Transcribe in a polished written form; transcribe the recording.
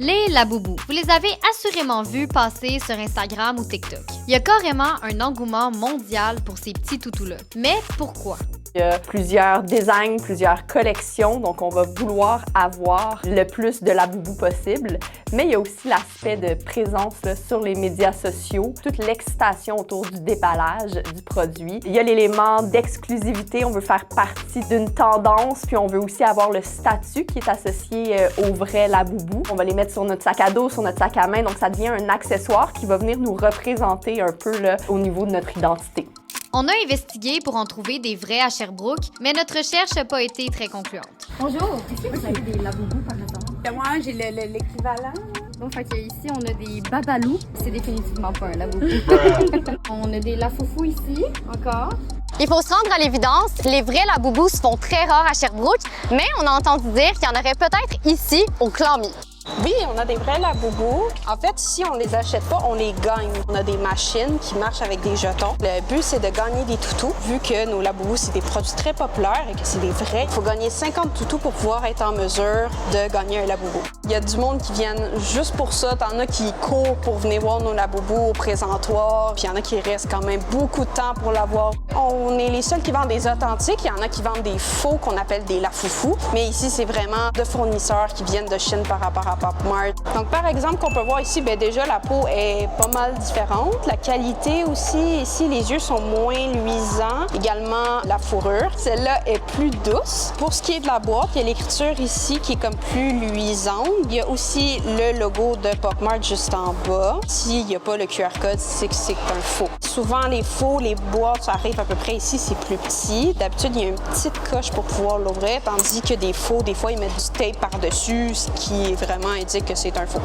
Les Laboubous, vous les avez assurément vus passer sur Instagram ou TikTok. Il y a carrément un engouement mondial pour ces petits toutous-là. Mais pourquoi? Il y a plusieurs designs, plusieurs collections, donc on va vouloir avoir le plus de Laboubou possible. Mais il y a aussi l'aspect de présence là, sur les médias sociaux, toute l'excitation autour du déballage du produit. Il y a l'élément d'exclusivité, on veut faire partie d'une tendance, puis on veut aussi avoir le statut qui est associé au vrai Laboubou. On va les mettre sur notre sac à dos, sur notre sac à main, donc ça devient un accessoire qui va venir nous représenter un peu là, au niveau de notre identité. On a investigué pour en trouver des vrais à Sherbrooke, mais notre recherche n'a pas été très concluante. Bonjour, est-ce que vous avez des Laboubous par exemple? Moi, j'ai l'équivalent. Bon, fait que ici, on a des Babalous. C'est définitivement pas un Laboubou. On a des Lafoufou ici, encore. Il faut se rendre à l'évidence, les vrais Laboubous se font très rares à Sherbrooke, mais on a entendu dire qu'il y en aurait peut-être ici, au Clamy. Oui, on a des vrais Laboubous. En fait, si on les achète pas, on les gagne. On a des machines qui marchent avec des jetons. Le but, c'est de gagner des toutous. Vu que nos Laboubous, c'est des produits très populaires et que c'est des vrais, il faut gagner 50 toutous pour pouvoir être en mesure de gagner un Laboubou. Il y a du monde qui viennent juste pour ça. T'en as qui courent pour venir voir nos Laboubous au présentoir. Puis il y en a qui restent quand même beaucoup de temps pour l'avoir. On est les seuls qui vendent des authentiques. Il y en a qui vendent des faux qu'on appelle des Lafoufou. Mais ici, c'est vraiment de fournisseurs qui viennent de Chine par rapport à Pop Mart. Donc, par exemple, qu'on peut voir ici, bien déjà, la peau est pas mal différente. La qualité aussi, ici, les yeux sont moins luisants. Également, la fourrure. Celle-là est plus douce. Pour ce qui est de la boîte, il y a l'écriture ici qui est comme plus luisante. Il y a aussi le logo de Pop Mart juste en bas. S'il n'y a pas le QR code, c'est que c'est un faux. Souvent, les faux, les boîtes, ça arrive à peu près ici, c'est plus petit. D'habitude, il y a une petite coche pour pouvoir l'ouvrir, tandis que des faux, des fois, ils mettent du tape par-dessus, ce qui est vraiment indique que c'est un faux.